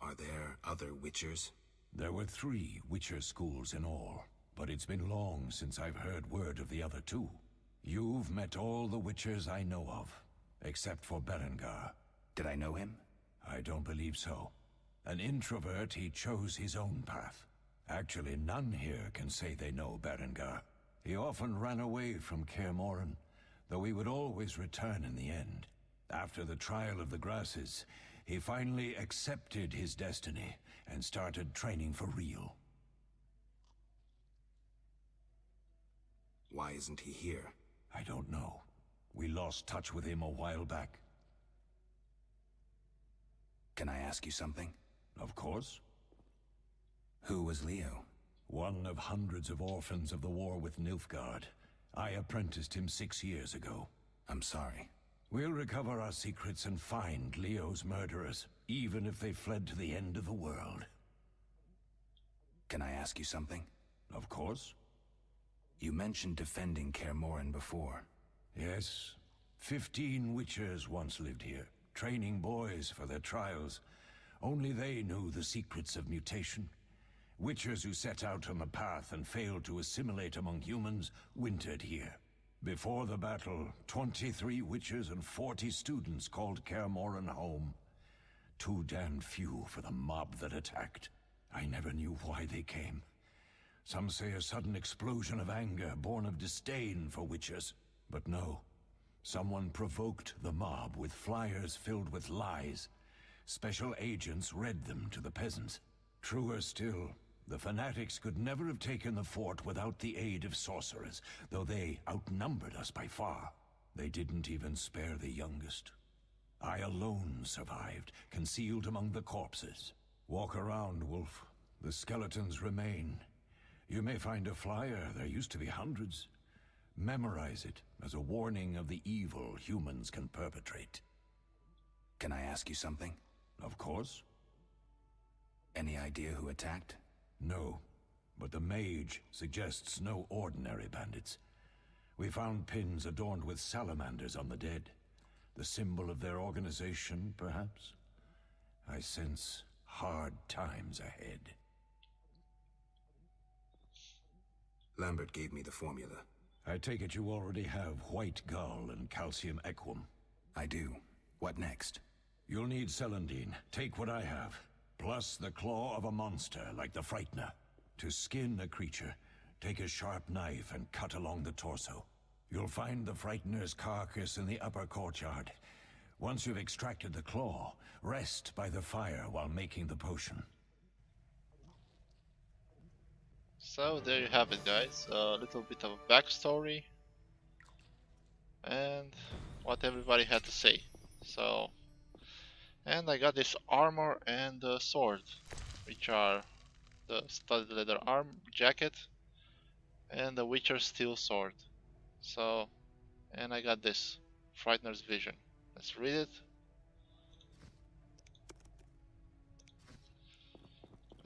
Are there other Witchers? There were 3 Witcher schools in all, but it's been long since I've heard word of the other 2. You've met all the Witchers I know of, except for Berengar. Did I know him? I don't believe so. An introvert, he chose his own path. Actually, none here can say they know Berengar. He often ran away from Kaer Morhen, though he would always return in the end. After the trial of the grasses, he finally accepted his destiny and started training for real. Why isn't he here? I don't know. We lost touch with him a while back. Can I ask you something? Of course. Who was Leo? One of hundreds of orphans of the war with Nilfgaard. I apprenticed him 6 years ago. I'm sorry. We'll recover our secrets and find Leo's murderers, even if they fled to the end of the world. Can I ask you something? Of course. You mentioned defending Kaer Morhen before. Yes. 15 Witchers once lived here, training boys for their trials. Only they knew the secrets of mutation. Witchers who set out on the path and failed to assimilate among humans wintered here. Before the battle, 23 Witchers and 40 students called Kaer Morhen home. Too damned few for the mob that attacked. I never knew why they came. Some say a sudden explosion of anger born of disdain for Witchers. But no. Someone provoked the mob with flyers filled with lies. Special agents read them to the peasants. Truer still, the fanatics could never have taken the fort without the aid of sorcerers, though they outnumbered us by far. They didn't even spare the youngest. I alone survived, concealed among the corpses. Walk around, Wolf. The skeletons remain. You may find a flyer, there used to be hundreds. Memorize it as a warning of the evil humans can perpetrate. Can I ask you something? Of course. Any idea who attacked? No, but the mage suggests no ordinary bandits. We found pins adorned with salamanders on the dead. The symbol of their organization, perhaps? I sense hard times ahead. Lambert gave me the formula. I take it you already have white gull and calcium equum. I do. What next? You'll need celandine. Take what I have. Plus the claw of a monster, like the Frightener. To skin a creature, take a sharp knife and cut along the torso. You'll find the Frightener's carcass in the upper courtyard. Once you've extracted the claw, rest by the fire while making the potion. So there you have it, guys. A little bit of backstory and what everybody had to say. So, and I got this armor and sword, which are the studded leather jacket and the Witcher steel sword. So, and I got this Frightener's Vision. Let's read it.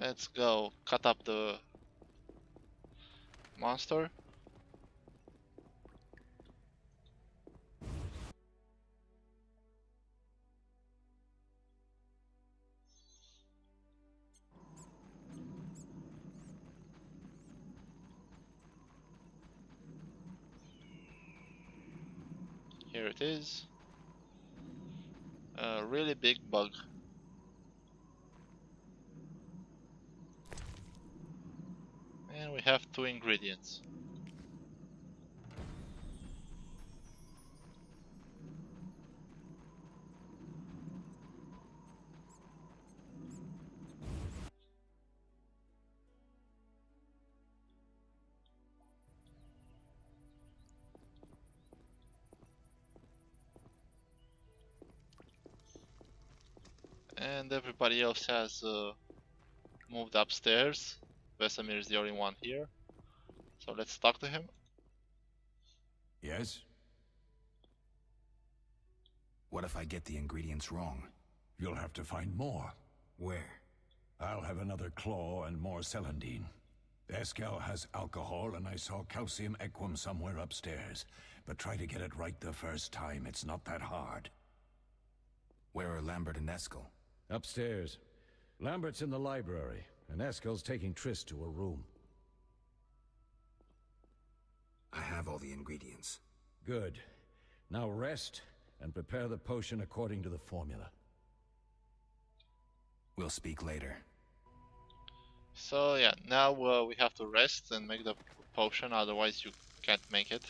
Let's go cut up the monster. Here it is. A really big bug. And we have 2 ingredients. And everybody else has moved upstairs. Vesemir is the only one here. So let's talk to him. Yes? What if I get the ingredients wrong? You'll have to find more. Where? I'll have another claw and more celandine. Eskel has alcohol, and I saw calcium equum somewhere upstairs. But try to get it right the first time. It's not that hard. Where are Lambert and Eskel? Upstairs. Lambert's in the library, and Eskel's taking Triss to a room. I have all the ingredients. Good. Now rest, and prepare the potion according to the formula. We'll speak later. So yeah, now we have to rest and make the potion, otherwise you can't make it.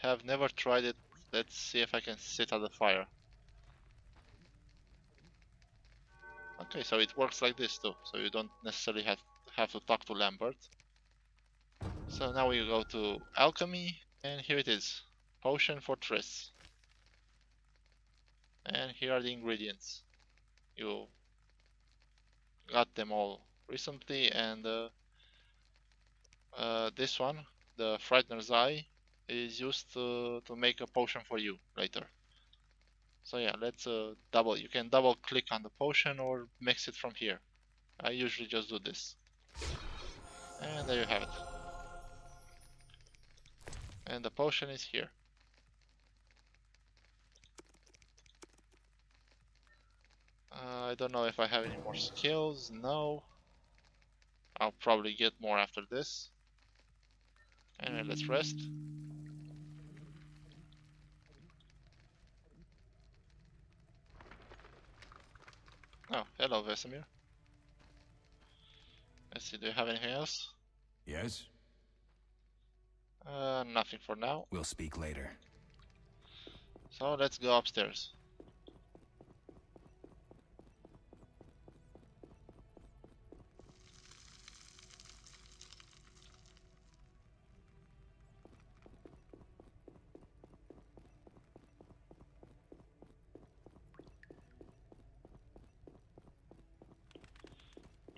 Have never tried it. Let's see if I can sit at the fire. Okay, so it works like this too, so you don't necessarily have to talk to Lambert. So now we go to alchemy, and here it is, potion for Triss. And here are the ingredients. You got them all recently, and this one, the Frightener's Eye, is used to make a potion for you later. So yeah, let's you can double click on the potion or mix it from here. I usually just do this. And there you have it. And the potion is here. I don't know if I have any more skills. No. I'll probably get more after this. Anyway, let's rest. Oh, hello Vesemir. Let's see, do you have anything else? Yes? Nothing for now. We'll speak later. So let's go upstairs.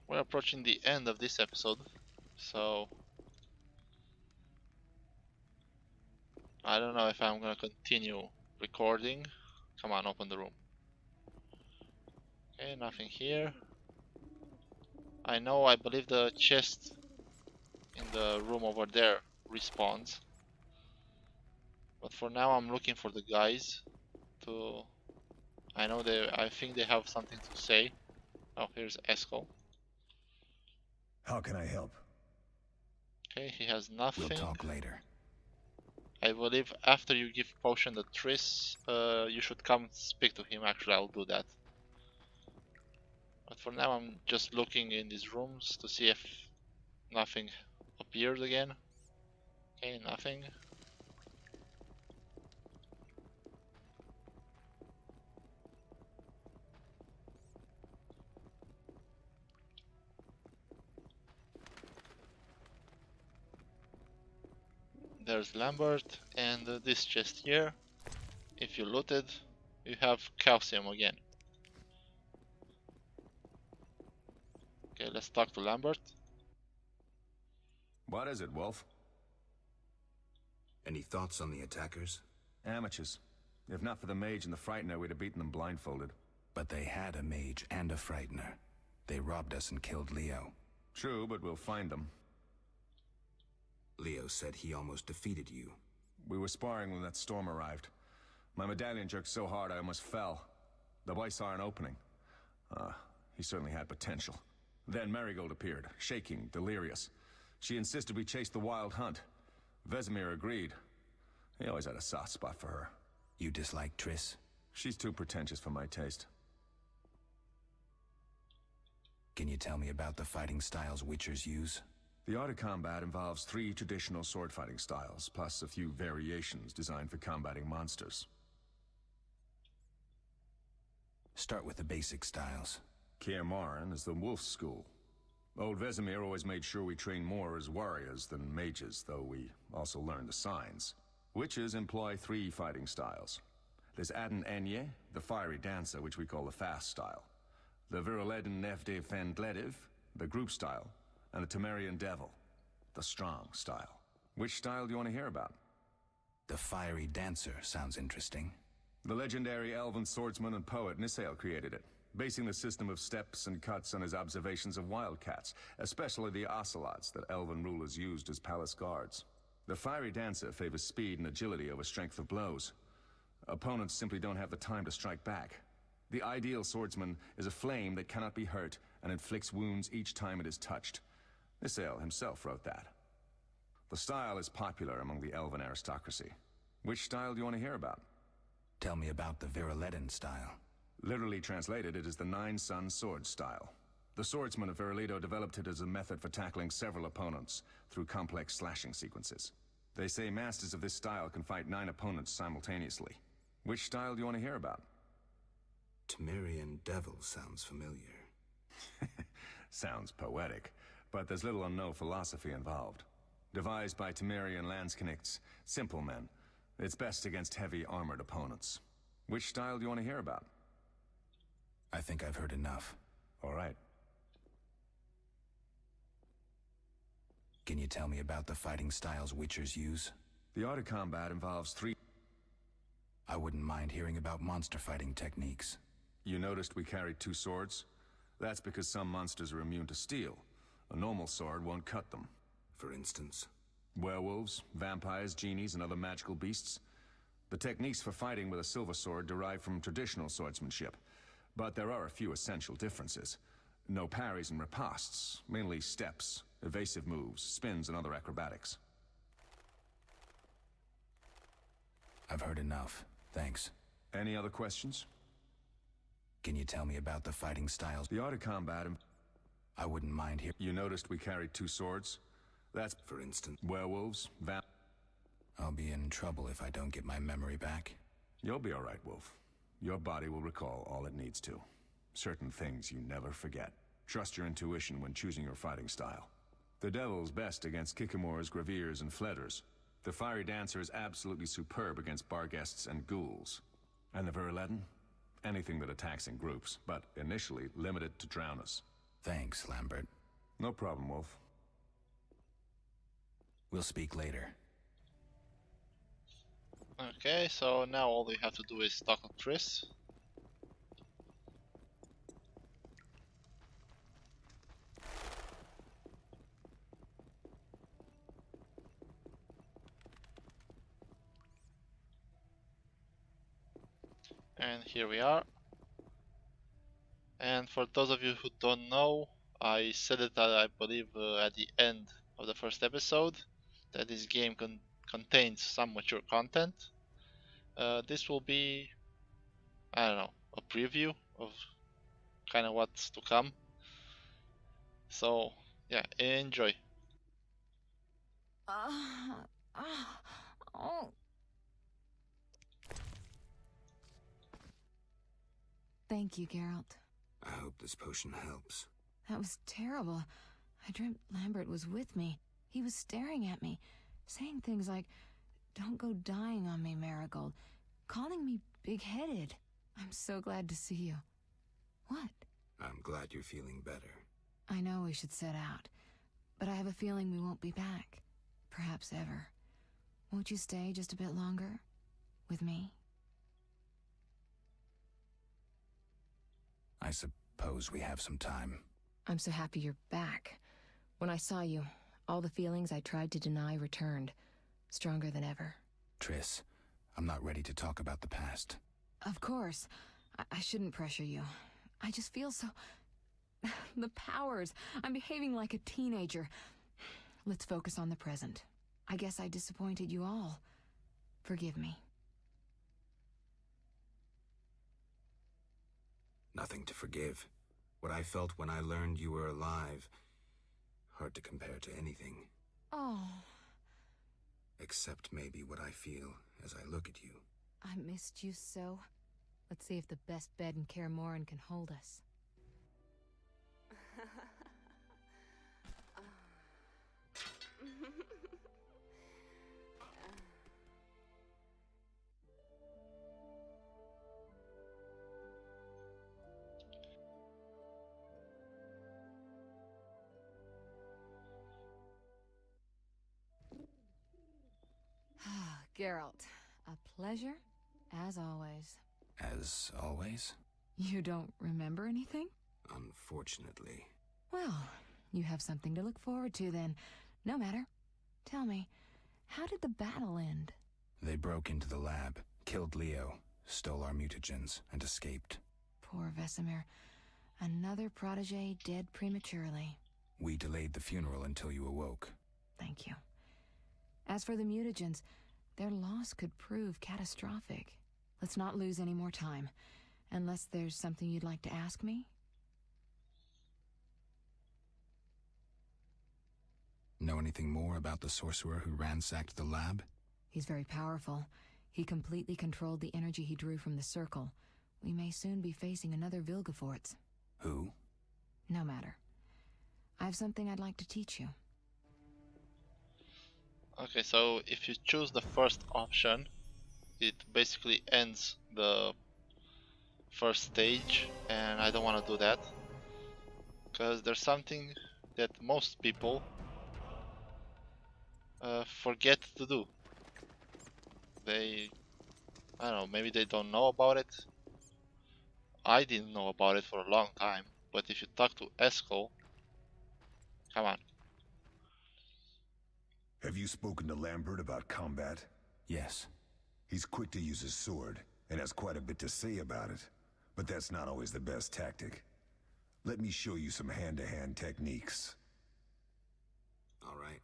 We're approaching the end of this episode, so I don't know if I'm gonna continue recording. Come on, open the room. Okay, nothing here. I believe the chest in the room over there respawns. But for now I'm looking for the guys to... I think they have something to say. Oh, here's Eskel. How can I help? Okay, he has nothing. We'll talk later. I believe after you give potion to Triss, you should come speak to him. Actually, I'll do that. But for now, I'm just looking in these rooms to see if nothing appeared again. Okay, nothing. There's Lambert, and this chest here. If you loot it, you have calcium again. Okay, let's talk to Lambert. What is it, Wolf? Any thoughts on the attackers? Amateurs. If not for the mage and the frightener, we'd have beaten them blindfolded. But they had a mage and a frightener. They robbed us and killed Leo. True, but we'll find them. Leo said he almost defeated you. We were sparring when that storm arrived. My medallion jerked so hard I almost fell. The boy saw an opening. He certainly had potential. Then Marigold appeared, shaking, delirious. She insisted we chase the wild hunt. Vesemir agreed. He always had a soft spot for her. You dislike Triss? She's too pretentious for my taste. Can you tell me about the fighting styles Witchers use? The art of combat involves 3 traditional sword-fighting styles, plus a few variations designed for combating monsters. Start with the basic styles. Kaer Morhen is the wolf school. Old Vesemir always made sure we train more as warriors than mages, though we also learn the signs. Witches employ 3 fighting styles. There's Aden Enye, the fiery dancer, which we call the fast style. The Viruleden Nefde Fendlediv, the group style. And the Temerian Devil, the strong style. Which style do you want to hear about? The fiery dancer sounds interesting. The legendary elven swordsman and poet Nisael created it. basing the system of steps and cuts on his observations of wildcats, especially the ocelots that elven rulers used as palace guards. The fiery dancer favors speed and agility over strength of blows. Opponents simply don't have the time to strike back. The ideal swordsman is a flame that cannot be hurt and inflicts wounds each time it is touched. Nissael himself wrote that. The style is popular among the elven aristocracy. Which style do you want to hear about? Tell me about the Viriletan style. Literally translated, it is the Nine-Sun Sword style. The swordsmen of Virilido developed it as a method for tackling several opponents through complex slashing sequences. They say masters of this style can fight 9 opponents simultaneously. Which style do you want to hear about? Temerian Devil sounds familiar. Sounds poetic, but there's little or no philosophy involved. Devised by Temerian Landsknechts, simple men. It's best against heavy armored opponents. Which style do you want to hear about? I think I've heard enough. All right. Can you tell me about the fighting styles Witchers use? The art of combat involves 3... I wouldn't mind hearing about monster fighting techniques. You noticed we carried 2 swords? That's because some monsters are immune to steel. A normal sword won't cut them. For instance? Werewolves, vampires, genies, and other magical beasts. The techniques for fighting with a silver sword derive from traditional swordsmanship. But there are a few essential differences. No parries and ripostes, mainly steps, evasive moves, spins, and other acrobatics. I've heard enough. Thanks. Any other questions? Can you tell me about the fighting styles? The art of combat... I wouldn't mind here. You noticed we carried 2 swords? That's, for instance, werewolves, I'll be in trouble if I don't get my memory back. You'll be all right, Wolf. Your body will recall all it needs to. Certain things you never forget. Trust your intuition when choosing your fighting style. The Devil's best against Kikimors, Graviers, and Fledders. The Fiery Dancer is absolutely superb against Barghests and Ghouls. And the Viriletan? Anything that attacks in groups, but initially limited to drowners. Thanks, Lambert. No problem, Wolf. We'll speak later. Okay, so now all we have to do is talk to Triss. And here we are. And for those of you who don't know, I said it, I believe, at the end of the first episode, that this game contains some mature content. This will be, I don't know, a preview of kind of what's to come. So, yeah, enjoy. Thank you, Geralt. I hope this potion helps. That was terrible. I dreamt Lambert was with me. He was staring at me, saying things like, "Don't go dying on me, Marigold," calling me big-headed. I'm so glad to see you. What? I'm glad you're feeling better. I know we should set out, but I have a feeling we won't be back. Perhaps ever. Won't you stay just a bit longer? With me? I suppose we have some time. I'm so happy you're back. When I saw you, all the feelings I tried to deny returned, stronger than ever. Triss, I'm not ready to talk about the past. Of course. I shouldn't pressure you. I just feel so... the powers. I'm behaving like a teenager. Let's focus on the present. I guess I disappointed you all. Forgive me. Nothing to forgive. What I felt when I learned you were alive, hard to compare to anything. Oh. Except maybe what I feel as I look at you. I missed you so. Let's see if the best bed in Kaer Morhen can hold us. Geralt, a pleasure, as always. As always? You don't remember anything? Unfortunately. Well, you have something to look forward to then. No matter. Tell me, how did the battle end? They broke into the lab, killed Leo, stole our mutagens, and escaped. Poor Vesemir. Another protege dead prematurely. We delayed the funeral until you awoke. Thank you. As for the mutagens, their loss could prove catastrophic. Let's not lose any more time. Unless there's something you'd like to ask me? Know anything more about the sorcerer who ransacked the lab? He's very powerful. He completely controlled the energy he drew from the circle. We may soon be facing another Vilgefortz. Who? No matter. I have something I'd like to teach you. Okay, so if you choose the first option, it basically ends the first stage, and I don't want to do that because there's something that most people forget to do. I don't know, maybe they don't know about it. I didn't know about it for a long time, but if you talk to Eskel, come on. Have you spoken to Lambert about combat? Yes. He's quick to use his sword, and has quite a bit to say about it. But that's not always the best tactic. Let me show you some hand-to-hand techniques. All right.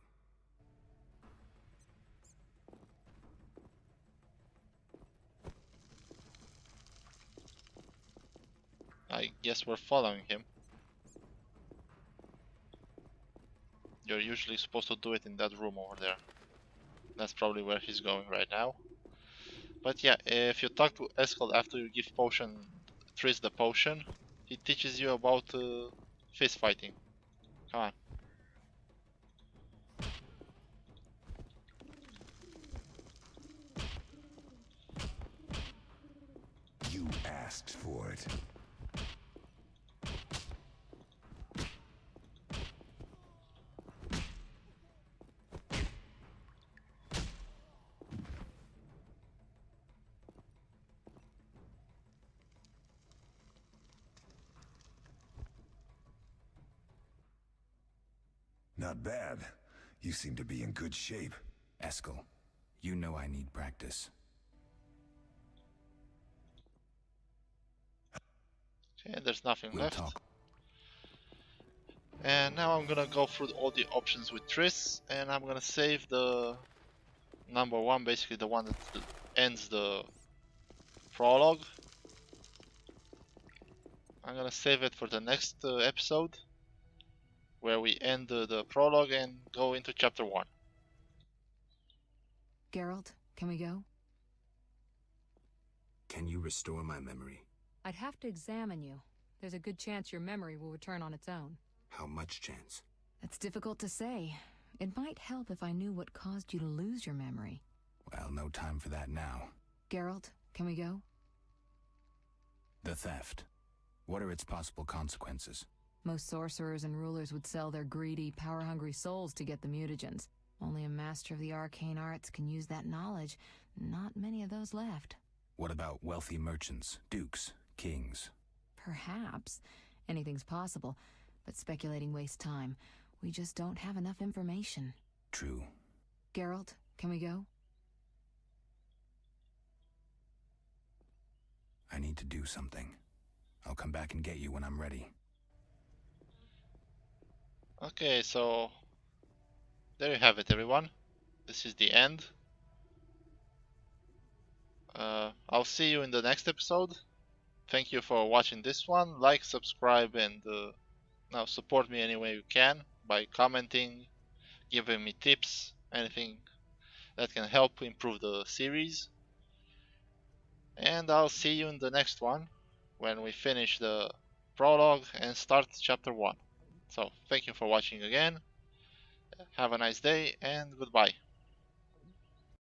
I guess we're following him. You're usually supposed to do it in that room over there. That's probably where he's going right now. But yeah, if you talk to Eskel after you give Triss the potion, he teaches you about fist fighting. Come on. You asked for it. Not bad. You seem to be in good shape. Eskel, you know I need practice. Okay, there's nothing We'll left. talk. And now I'm gonna go through all the options with Triss, and I'm gonna save the number one, basically the one that ends the prologue. I'm gonna save it for the next episode, where we end the prologue and go into chapter 1. Geralt, can we go? Can you restore my memory? I'd have to examine you. There's a good chance your memory will return on its own. How much chance? That's difficult to say. It might help if I knew what caused you to lose your memory. Well, no time for that now. Geralt, can we go? The theft. What are its possible consequences? Most sorcerers and rulers would sell their greedy, power-hungry souls to get the mutagens. Only a master of the arcane arts can use that knowledge. Not many of those left. What about wealthy merchants, dukes, kings? Perhaps. Anything's possible, but speculating wastes time. We just don't have enough information. True. Geralt, can we go? I need to do something. I'll come back and get you when I'm ready. Okay, so there you have it, everyone. This is the end. I'll see you in the next episode. Thank you for watching this one. Like, subscribe, and now support me any way you can by commenting, giving me tips, anything that can help improve the series. And I'll see you in the next one when we finish the prologue and start chapter 1. So, thank you for watching again. Have a nice day and goodbye.